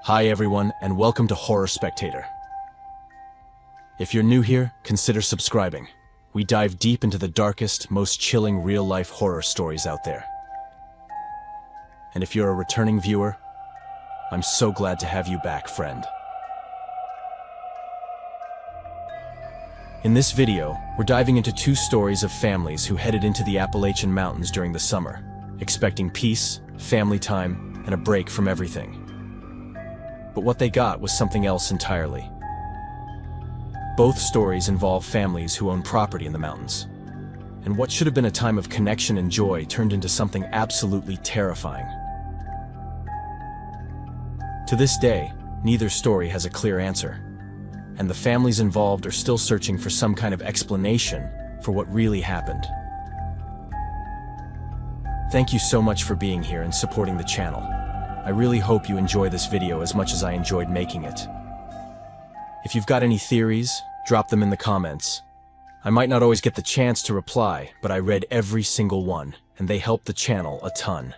Hi everyone, and welcome to Horror Spectator. If you're new here, consider subscribing. We dive deep into the darkest, most chilling real-life horror stories out there. And if you're a returning viewer, I'm so glad to have you back, friend. In this video, we're diving into two stories of families who headed into the Appalachian Mountains during the summer, expecting peace, family time, and a break from everything. But what they got was something else entirely. Both stories involve families who own property in the mountains. And what should have been a time of connection and joy turned into something absolutely terrifying. To this day, neither story has a clear answer, and the families involved are still searching for some kind of explanation for what really happened. Thank you so much for being here and supporting the channel. I really hope you enjoy this video as much as I enjoyed making it. If you've got any theories, drop them in the comments. I might not always get the chance to reply, but I read every single one, and they help the channel a ton.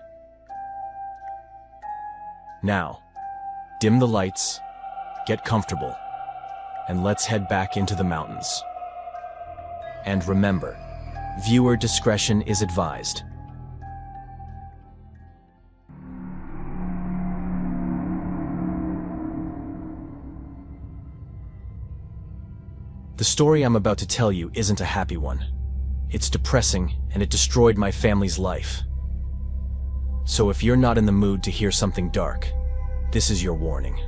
Now, dim the lights, get comfortable, and let's head back into the mountains. And remember, viewer discretion is advised. The story I'm about to tell you isn't a happy one. It's depressing, and it destroyed my family's life. So if you're not in the mood to hear something dark, this is your warning.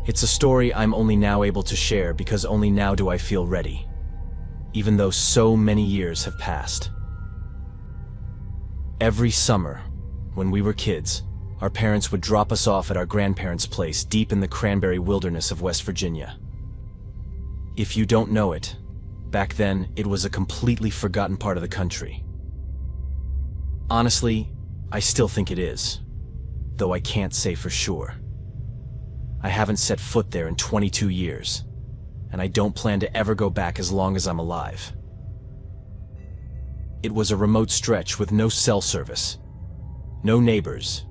It's a story I'm only now able to share because only now do I feel ready, even though so many years have passed. Every summer, when we were kids, our parents would drop us off at our grandparents' place deep in the cranberry wilderness of West Virginia. If you don't know it, back then it was a completely forgotten part of the country. Honestly, I still think it is, though I can't say for sure. I haven't set foot there in 22 years, and I don't plan to ever go back as long as I'm alive. It was a remote stretch with no cell service, no neighbors,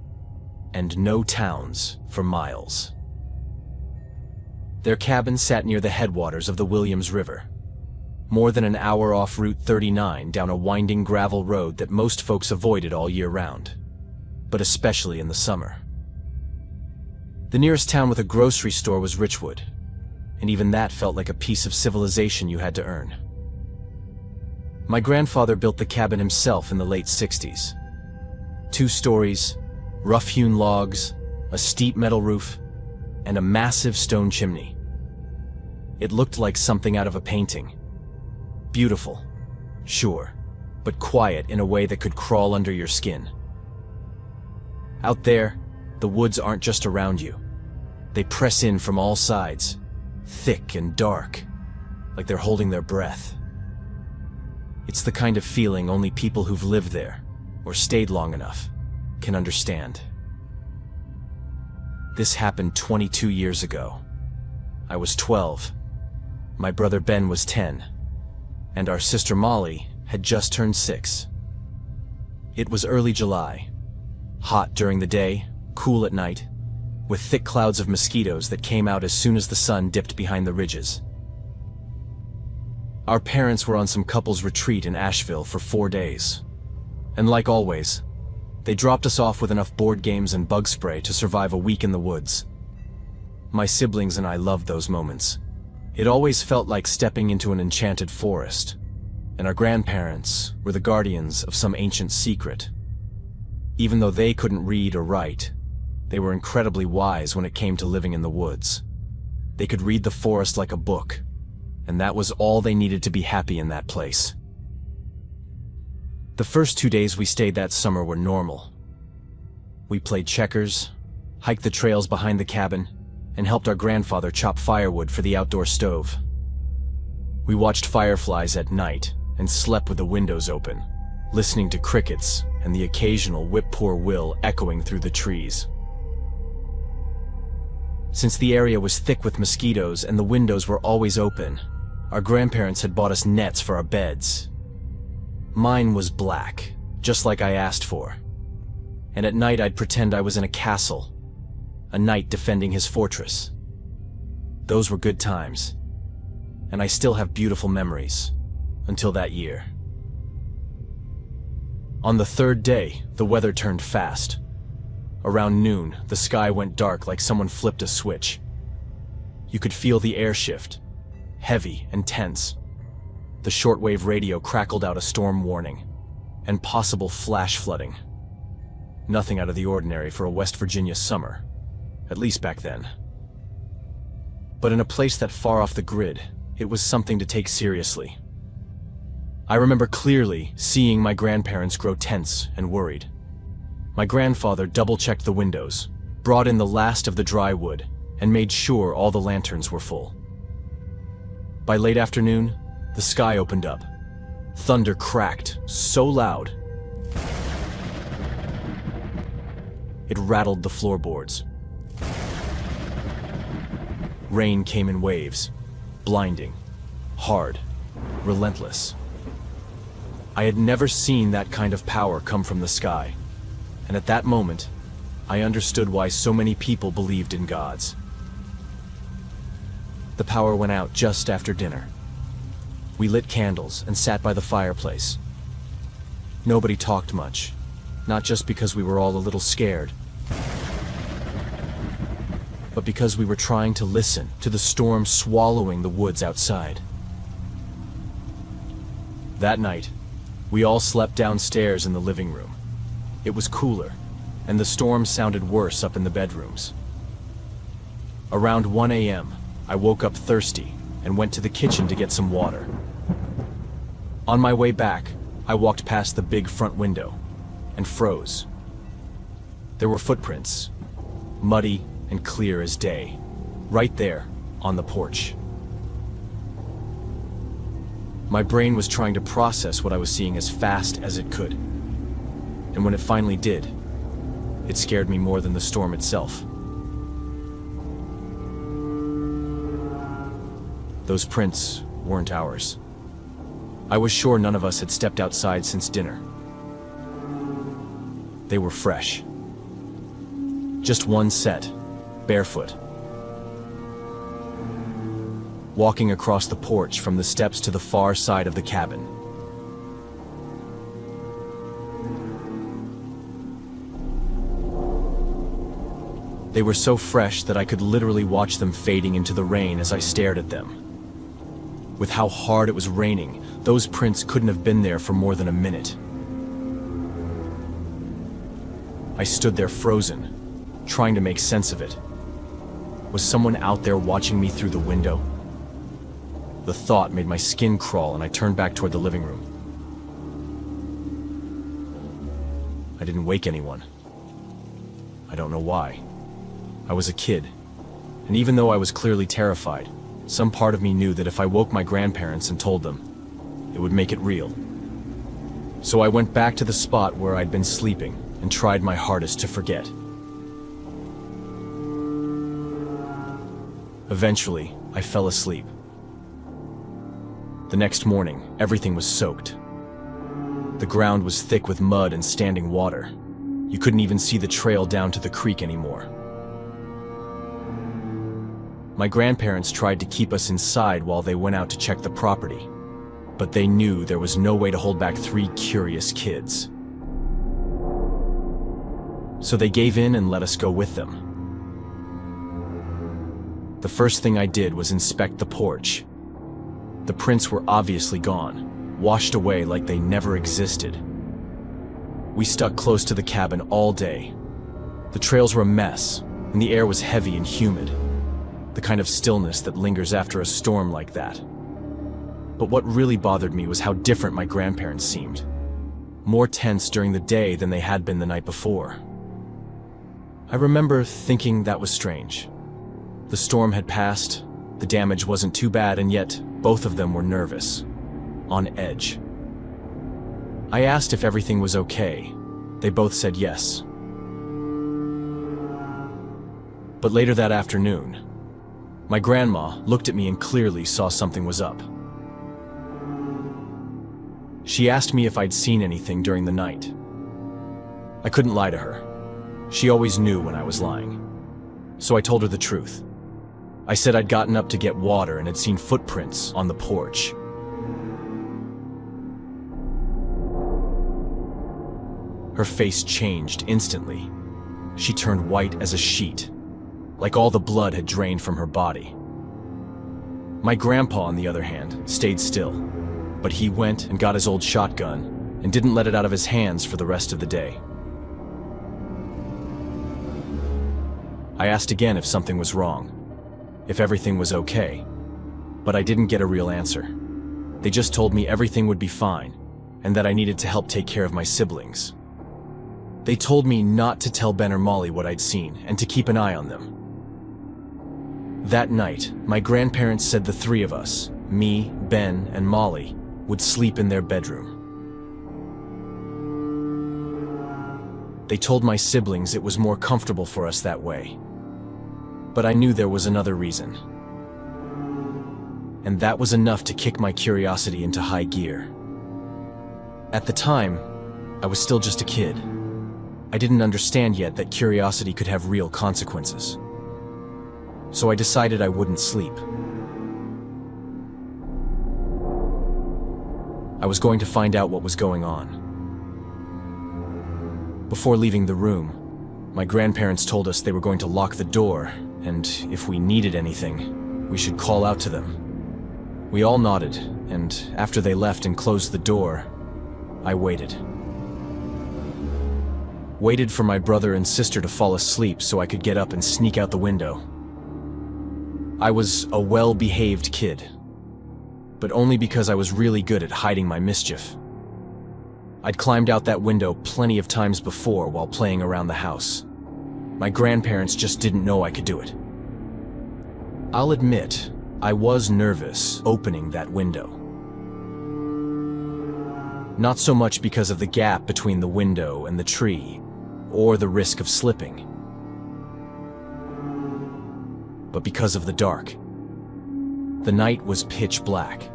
and no towns for miles. Their cabin sat near the headwaters of the Williams River, more than an hour off Route 39 down a winding gravel road that most folks avoided all year round, but especially in the summer. The nearest town with a grocery store was Richwood, and even that felt like a piece of civilization you had to earn. My grandfather built the cabin himself in the late 60s. 2 stories, rough-hewn logs, a steep metal roof, and a massive stone chimney. It looked like something out of a painting. Beautiful, sure, but quiet in a way that could crawl under your skin. Out there, the woods aren't just around you. They press in from all sides, thick and dark, like they're holding their breath. It's the kind of feeling only people who've lived there, or stayed long enough, can understand. This happened 22 years ago. I was 12. My brother Ben was 10. And our sister Molly had just turned 6. It was early July. Hot during the day, cool at night, with thick clouds of mosquitoes that came out as soon as the sun dipped behind the ridges. Our parents were on some couples retreat in Asheville for 4 days. And like always, they dropped us off with enough board games and bug spray to survive a week in the woods. My siblings and I loved those moments. It always felt like stepping into an enchanted forest, and our grandparents were the guardians of some ancient secret. Even though they couldn't read or write, they were incredibly wise when it came to living in the woods. They could read the forest like a book, and that was all they needed to be happy in that place. The first 2 days we stayed that summer were normal. We played checkers, hiked the trails behind the cabin, and helped our grandfather chop firewood for the outdoor stove. We watched fireflies at night and slept with the windows open, listening to crickets and the occasional whip-poor-will echoing through the trees. Since the area was thick with mosquitoes and the windows were always open, our grandparents had bought us nets for our beds. Mine was black, just like I asked for. And at night I'd pretend I was in a castle, a knight defending his fortress. Those were good times, and I still have beautiful memories, until that year. On the third day, the weather turned fast. Around noon, the sky went dark like someone flipped a switch. You could feel the air shift, heavy and tense. The shortwave radio crackled out a storm warning, and possible flash flooding. Nothing out of the ordinary for a West Virginia summer, at least back then. But in a place that far off the grid, it was something to take seriously. I remember clearly seeing my grandparents grow tense and worried. My grandfather double-checked the windows, brought in the last of the dry wood, and made sure all the lanterns were full. By late afternoon, the sky opened up. Thunder cracked so loud, it rattled the floorboards. Rain came in waves, blinding, hard, relentless. I had never seen that kind of power come from the sky, and at that moment, I understood why so many people believed in gods. The power went out just after dinner. We lit candles and sat by the fireplace. Nobody talked much, not just because we were all a little scared, but because we were trying to listen to the storm swallowing the woods outside. That night, we all slept downstairs in the living room. It was cooler, and the storm sounded worse up in the bedrooms. Around 1 a.m., I woke up thirsty and went to the kitchen to get some water. On my way back, I walked past the big front window and froze. There were footprints, muddy and clear as day, right there on the porch. My brain was trying to process what I was seeing as fast as it could. And when it finally did, it scared me more than the storm itself. Those prints weren't ours. I was sure none of us had stepped outside since dinner. They were fresh. Just one set, barefoot. Walking across the porch from the steps to the far side of the cabin. They were so fresh that I could literally watch them fading into the rain as I stared at them. With how hard it was raining, those prints couldn't have been there for more than a minute. I stood there frozen, trying to make sense of it. Was someone out there watching me through the window? The thought made my skin crawl, and I turned back toward the living room. I didn't wake anyone. I don't know why. I was a kid, and even though I was clearly terrified, some part of me knew that if I woke my grandparents and told them, it would make it real. So I went back to the spot where I'd been sleeping and tried my hardest to forget. Eventually, I fell asleep. The next morning, everything was soaked. The ground was thick with mud and standing water. You couldn't even see the trail down to the creek anymore. My grandparents tried to keep us inside while they went out to check the property, but they knew there was no way to hold back 3 curious kids. So they gave in and let us go with them. The first thing I did was inspect the porch. The prints were obviously gone, washed away like they never existed. We stuck close to the cabin all day. The trails were a mess, and the air was heavy and humid. The kind of stillness that lingers after a storm like that. But what really bothered me was how different my grandparents seemed. More tense during the day than they had been the night before. I remember thinking that was strange. The storm had passed, the damage wasn't too bad, and yet both of them were nervous, on edge. I asked if everything was okay. They both said yes. But later that afternoon, my grandma looked at me and clearly saw something was up. She asked me if I'd seen anything during the night. I couldn't lie to her. She always knew when I was lying. so I told her the truth. I said I'd gotten up to get water and had seen footprints on the porch. Her face changed instantly. She turned white as a sheet, like all the blood had drained from her body. My grandpa, on the other hand, stayed still, but he went and got his old shotgun and didn't let it out of his hands for the rest of the day. I asked again if something was wrong, if everything was okay, but I didn't get a real answer. They just told me everything would be fine and that I needed to help take care of my siblings. They told me not to tell Ben or Molly what I'd seen and to keep an eye on them. That night, my grandparents said the three of us, me, Ben, and Molly, would sleep in their bedroom. They told my siblings it was more comfortable for us that way. But I knew there was another reason. And that was enough to kick my curiosity into high gear. At the time, I was still just a kid. I didn't understand yet that curiosity could have real consequences. So I decided I wouldn't sleep. I was going to find out what was going on. Before leaving the room, my grandparents told us they were going to lock the door, and if we needed anything, we should call out to them. We all nodded, and after they left and closed the door, I waited. Waited for my brother and sister to fall asleep so I could get up and sneak out the window. I was a well-behaved kid, but only because I was really good at hiding my mischief. I'd climbed out that window plenty of times before while playing around the house. My grandparents just didn't know I could do it. I'll admit, I was nervous opening that window. Not so much because of the gap between the window and the tree, or the risk of slipping, but because of the dark. The night was pitch black.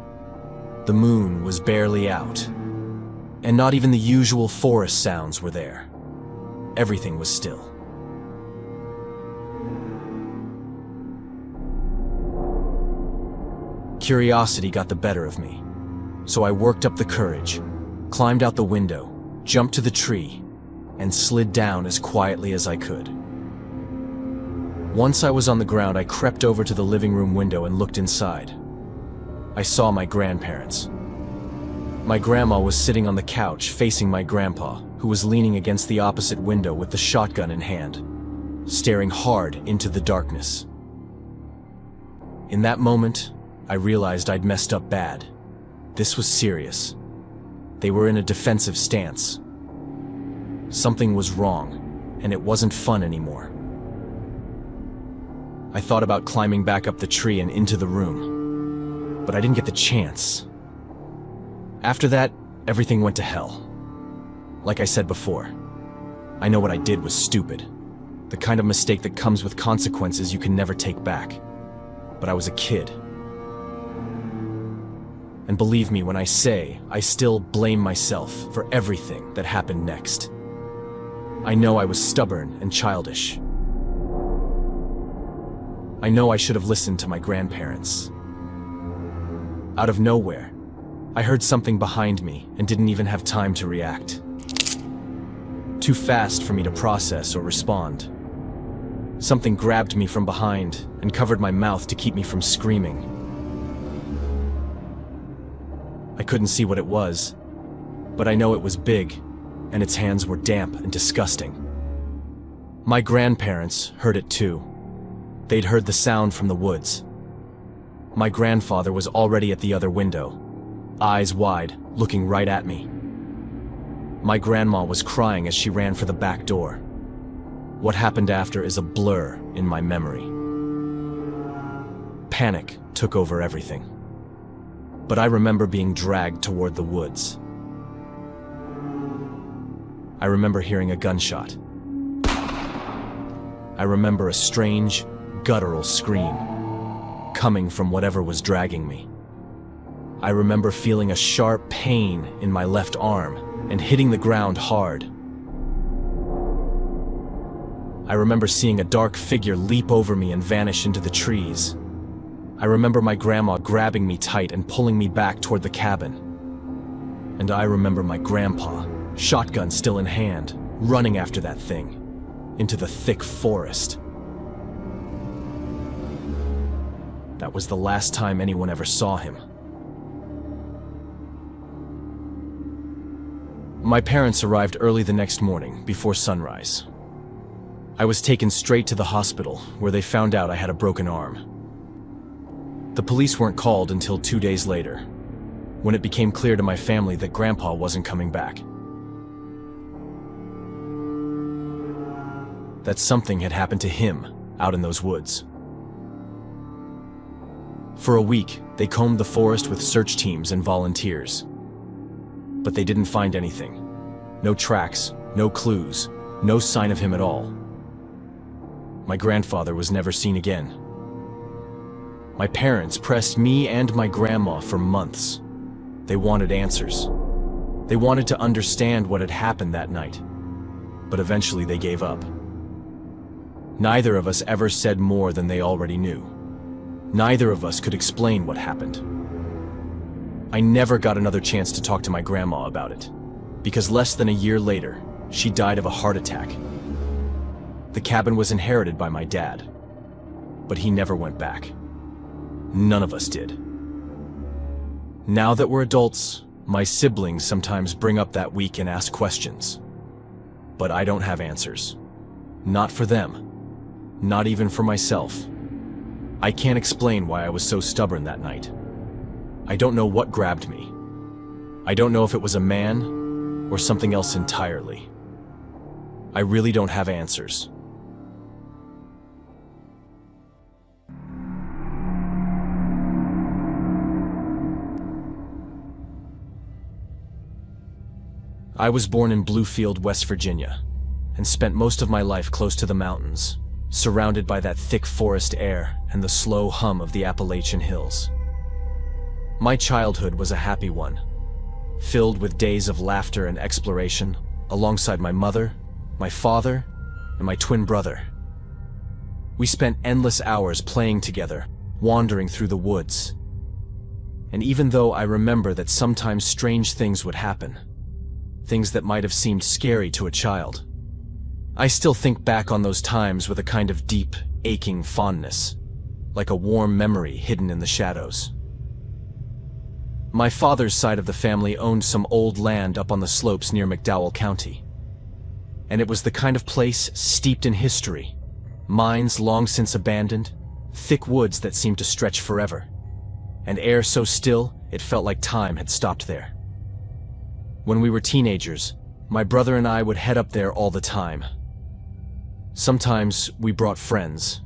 The moon was barely out, and not even the usual forest sounds were there. Everything was still. Curiosity got the better of me, so I worked up the courage, climbed out the window, jumped to the tree, and slid down as quietly as I could. Once I was on the ground, I crept over to the living room window and looked inside. I saw my grandparents. My grandma was sitting on the couch facing my grandpa, who was leaning against the opposite window with the shotgun in hand, staring hard into the darkness. In that moment, I realized I'd messed up bad. This was serious. They were in a defensive stance. Something was wrong, and it wasn't fun anymore. I thought about climbing back up the tree and into the room, but I didn't get the chance. After that, everything went to hell. Like I said before, I know what I did was stupid, the kind of mistake that comes with consequences you can never take back. But I was a kid. And believe me when I say, I still blame myself for everything that happened next. I know I was stubborn and childish. I know I should have listened to my grandparents. Out of nowhere, I heard something behind me and didn't even have time to react. Too fast for me to process or respond. Something grabbed me from behind and covered my mouth to keep me from screaming. I couldn't see what it was, but I know it was big, and its hands were damp and disgusting. My grandparents heard it too. They'd heard the sound from the woods. My grandfather was already at the other window, eyes wide, looking right at me. My grandma was crying as she ran for the back door. What happened after is a blur in my memory. Panic took over everything. But I remember being dragged toward the woods. I remember hearing a gunshot. I remember a strange, guttural scream coming from whatever was dragging me. I remember feeling a sharp pain in my left arm and hitting the ground hard. I remember seeing a dark figure leap over me and vanish into the trees. I remember my grandma grabbing me tight and pulling me back toward the cabin. And I remember my grandpa, shotgun still in hand, running after that thing, into the thick forest. That was the last time anyone ever saw him. My parents arrived early the next morning, before sunrise. I was taken straight to the hospital, where they found out I had a broken arm. The police weren't called until 2 days later, when it became clear to my family that Grandpa wasn't coming back. That something had happened to him out in those woods. For a week, they combed the forest with search teams and volunteers. But they didn't find anything. No tracks, no clues, no sign of him at all. My grandfather was never seen again. My parents pressed me and my grandma for months. They wanted answers. They wanted to understand what had happened that night. But eventually they gave up. Neither of us ever said more than they already knew. Neither of us could explain what happened. I never got another chance to talk to my grandma about it, because less than a year later, she died of a heart attack. The cabin was inherited by my dad, but he never went back. None of us did. Now that we're adults, my siblings sometimes bring up that week and ask questions. But I don't have answers. Not for them. Not even for myself. I can't explain why I was so stubborn that night. I don't know what grabbed me. I don't know if it was a man or something else entirely. I really don't have answers. I was born in Bluefield, West Virginia, and spent most of my life close to the mountains, surrounded by that thick forest air and the slow hum of the Appalachian hills. My childhood was a happy one, filled with days of laughter and exploration, alongside my mother, my father, and my twin brother. We spent endless hours playing together, wandering through the woods. And even though I remember that sometimes strange things would happen, things that might have seemed scary to a child, I still think back on those times with a kind of deep, aching fondness, like a warm memory hidden in the shadows. My father's side of the family owned some old land up on the slopes near McDowell County. And it was the kind of place steeped in history, mines long since abandoned, thick woods that seemed to stretch forever, and air so still it felt like time had stopped there. When we were teenagers, my brother and I would head up there all the time. Sometimes we brought friends,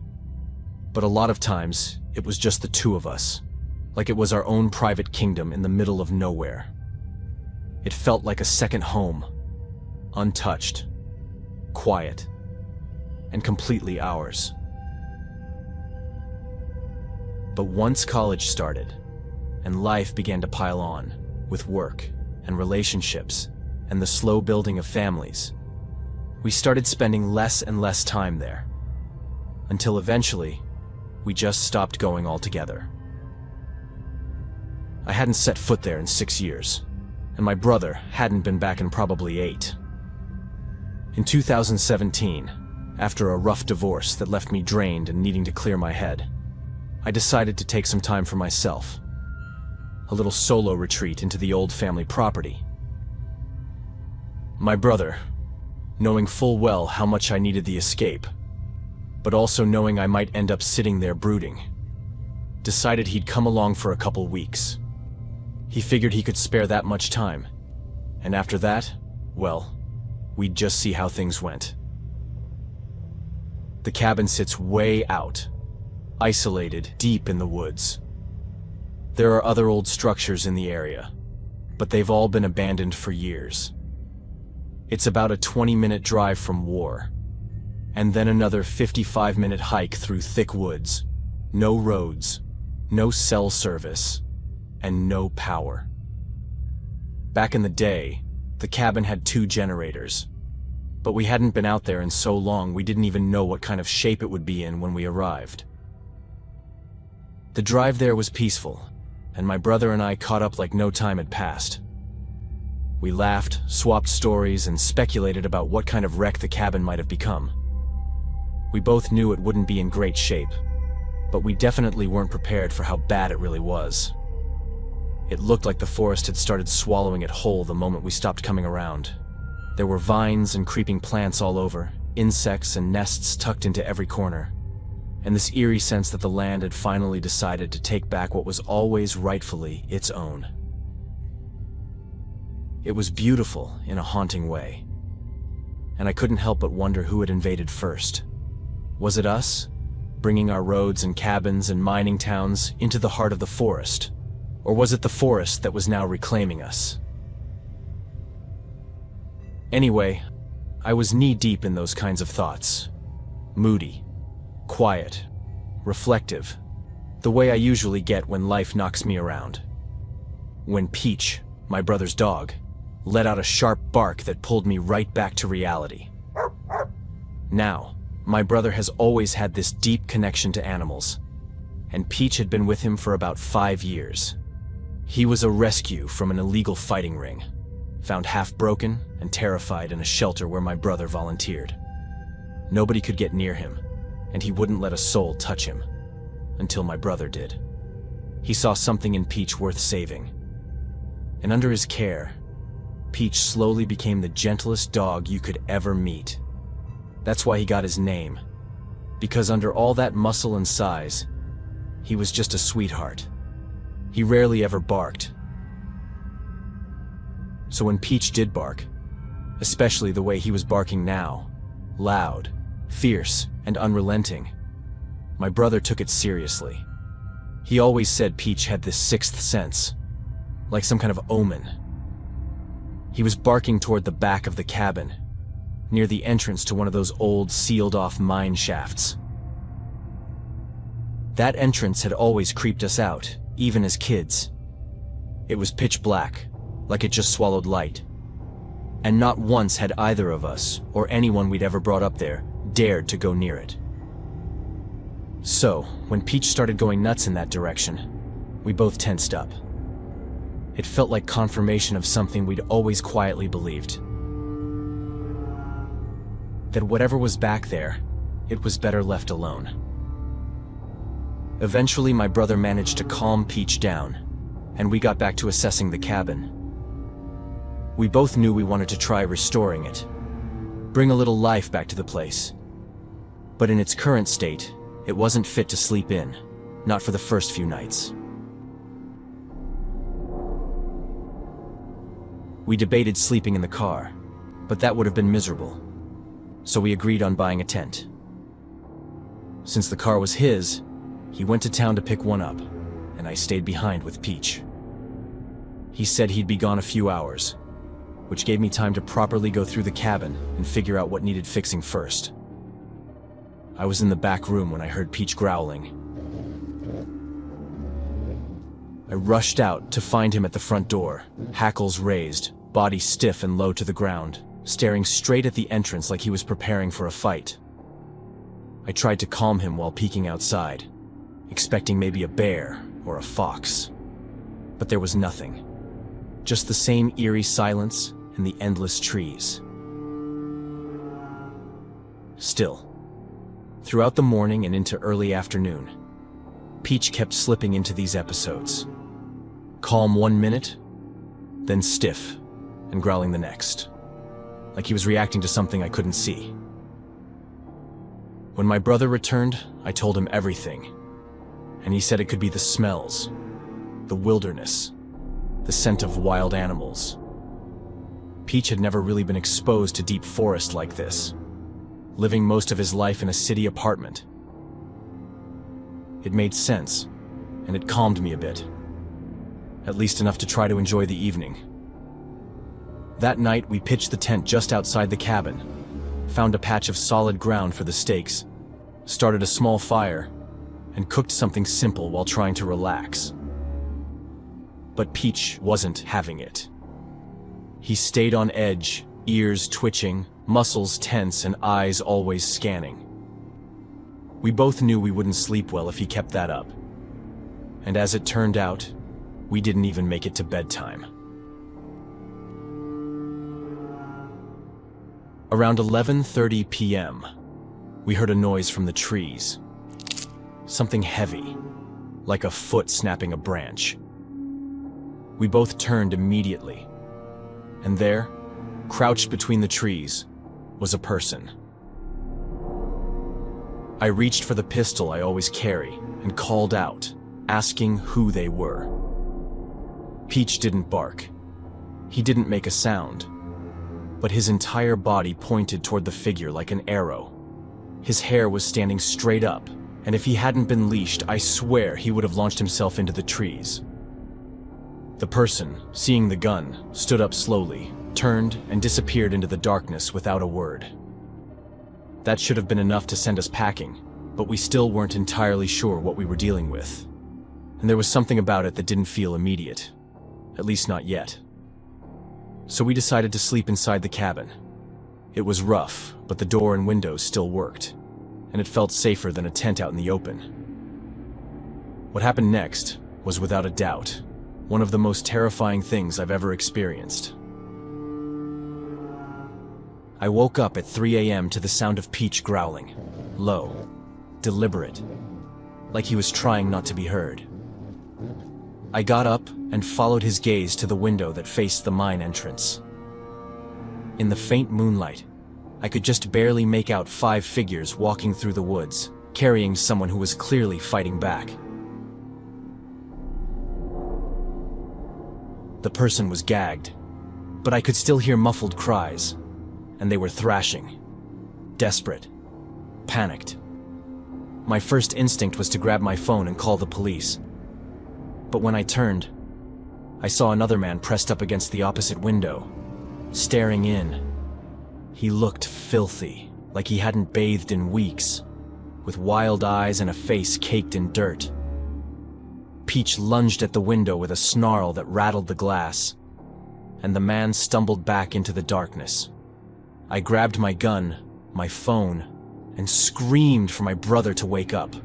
but a lot of times it was just the two of us, like it was our own private kingdom in the middle of nowhere. It felt like a second home, untouched, quiet, and completely ours. But once college started, and life began to pile on, with work and relationships and the slow building of families, we started spending less and less time there, until eventually, we just stopped going altogether. I hadn't set foot there in 6 years, and my brother hadn't been back in probably 8. In 2017, after a rough divorce that left me drained and needing to clear my head, I decided to take some time for myself. A little solo retreat into the old family property. My brother, knowing full well how much I needed the escape, but also knowing I might end up sitting there brooding, decided he'd come along for a couple weeks. He figured he could spare that much time, and after that, well, we'd just see how things went. The cabin sits way out, isolated deep in the woods. There are other old structures in the area, but they've all been abandoned for years. It's about a 20-minute drive from War, and then another 55-minute hike through thick woods, no roads, no cell service, and no power. Back in the day, the cabin had 2 generators, but we hadn't been out there in so long we didn't even know what kind of shape it would be in when we arrived. The drive there was peaceful, and my brother and I caught up like no time had passed. We laughed, swapped stories, and speculated about what kind of wreck the cabin might have become. We both knew it wouldn't be in great shape, but we definitely weren't prepared for how bad it really was. It looked like the forest had started swallowing it whole the moment we stopped coming around. There were vines and creeping plants all over, insects and nests tucked into every corner, and this eerie sense that the land had finally decided to take back what was always rightfully its own. It was beautiful in a haunting way, and I couldn't help but wonder who had invaded first. Was it us, bringing our roads and cabins and mining towns into the heart of the forest? Or was it the forest that was now reclaiming us? Anyway, I was knee-deep in those kinds of thoughts. Moody, quiet, reflective, the way I usually get when life knocks me around. When Peach, my brother's dog, let out a sharp bark that pulled me right back to reality. Now, my brother has always had this deep connection to animals, and Peach had been with him for about 5 years. He was a rescue from an illegal fighting ring, found half broken and terrified in a shelter where my brother volunteered. Nobody could get near him, and he wouldn't let a soul touch him, until my brother did. He saw something in Peach worth saving, and under his care, Peach slowly became the gentlest dog you could ever meet. That's why he got his name, because under all that muscle and size, he was just a sweetheart. He rarely ever barked. So when Peach did bark, especially the way he was barking now, loud, fierce, and unrelenting, my brother took it seriously. He always said Peach had this sixth sense, like some kind of omen. He was barking toward the back of the cabin, near the entrance to one of those old sealed-off mine shafts. That entrance had always creeped us out, even as kids. It was pitch black, like it just swallowed light. And not once had either of us, or anyone we'd ever brought up there, dared to go near it. So, when Peach started going nuts in that direction, we both tensed up. It felt like confirmation of something we'd always quietly believed. That whatever was back there, it was better left alone. Eventually, my brother managed to calm Peach down, and we got back to assessing the cabin. We both knew we wanted to try restoring it, bring a little life back to the place. But in its current state, it wasn't fit to sleep in, not for the first few nights. We debated sleeping in the car, but that would have been miserable, so we agreed on buying a tent. Since the car was his, he went to town to pick one up, and I stayed behind with Peach. He said he'd be gone a few hours, which gave me time to properly go through the cabin and figure out what needed fixing first. I was in the back room when I heard Peach growling. I rushed out to find him at the front door, hackles raised, body stiff and low to the ground, staring straight at the entrance like he was preparing for a fight. I tried to calm him while peeking outside, expecting maybe a bear or a fox. But there was nothing. Just the same eerie silence and the endless trees. Still, throughout the morning and into early afternoon, Peach kept slipping into these episodes. Calm 1 minute, then stiff and growling the next, like he was reacting to something I couldn't see. When my brother returned, I told him everything, and he said it could be the smells, the wilderness, the scent of wild animals. Peach had never really been exposed to deep forest like this, living most of his life in a city apartment. It made sense, and it calmed me a bit, at least enough to try to enjoy the evening. That night, we pitched the tent just outside the cabin, found a patch of solid ground for the stakes, started a small fire, and cooked something simple while trying to relax. But Peach wasn't having it. He stayed on edge, ears twitching, muscles tense and eyes always scanning. We both knew we wouldn't sleep well if he kept that up. And as it turned out, we didn't even make it to bedtime. Around 11:30 p.m., we heard a noise from the trees. Something heavy, like a foot snapping a branch. We both turned immediately, and there, crouched between the trees, was a person. I reached for the pistol I always carry and called out, asking who they were. Peach didn't bark. He didn't make a sound, but his entire body pointed toward the figure like an arrow. His hair was standing straight up, and if he hadn't been leashed, I swear he would have launched himself into the trees. The person, seeing the gun, stood up slowly, turned, and disappeared into the darkness without a word. That should have been enough to send us packing, but we still weren't entirely sure what we were dealing with. And there was something about it that didn't feel immediate. At least not yet. So we decided to sleep inside the cabin. It was rough, but the door and windows still worked, and it felt safer than a tent out in the open. What happened next was, without a doubt, one of the most terrifying things I've ever experienced. I woke up at 3 a.m. to the sound of Peach growling, low, deliberate, like he was trying not to be heard. I got up and followed his gaze to the window that faced the mine entrance. In the faint moonlight, I could just barely make out 5 figures walking through the woods, carrying someone who was clearly fighting back. The person was gagged, but I could still hear muffled cries, and they were thrashing, desperate, panicked. My first instinct was to grab my phone and call the police. But when I turned, I saw another man pressed up against the opposite window, staring in. He looked filthy, like he hadn't bathed in weeks, with wild eyes and a face caked in dirt. Peach lunged at the window with a snarl that rattled the glass, and the man stumbled back into the darkness. I grabbed my gun, my phone, and screamed for my brother to wake up.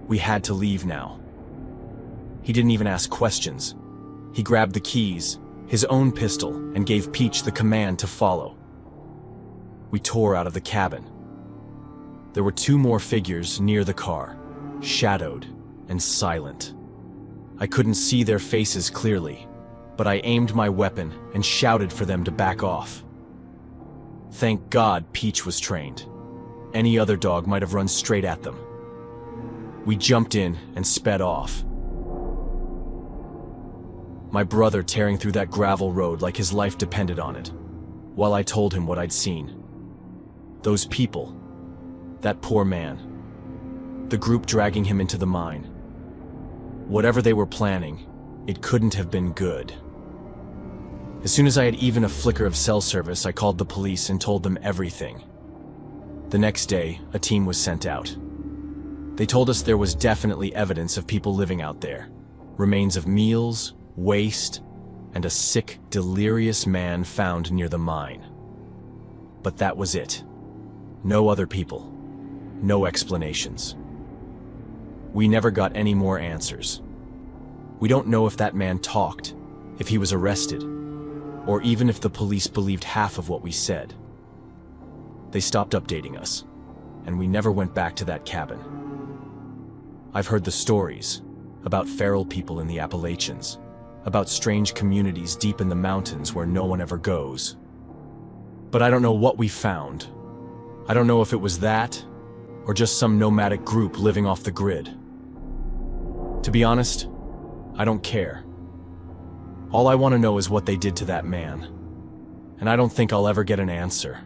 We had to leave now. He didn't even ask questions. He grabbed the keys, his own pistol, and gave Peach the command to follow. We tore out of the cabin. There were 2 more figures near the car, shadowed and silent. I couldn't see their faces clearly, but I aimed my weapon and shouted for them to back off. Thank God Peach was trained. Any other dog might have run straight at them. We jumped in and sped off. My brother tearing through that gravel road like his life depended on it, while I told him what I'd seen. Those people, that poor man, the group dragging him into the mine. Whatever they were planning, it couldn't have been good. As soon as I had even a flicker of cell service, I called the police and told them everything. The next day, a team was sent out. They told us there was definitely evidence of people living out there. Remains of meals, waste, and a sick, delirious man found near the mine. But that was it. No other people. No explanations. We never got any more answers. We don't know if that man talked, if he was arrested, or even if the police believed half of what we said. They stopped updating us, and we never went back to that cabin. I've heard the stories about feral people in the Appalachians, about strange communities deep in the mountains where no one ever goes. But I don't know what we found. I don't know if it was that, or just some nomadic group living off the grid. To be honest, I don't care. All I want to know is what they did to that man, and I don't think I'll ever get an answer.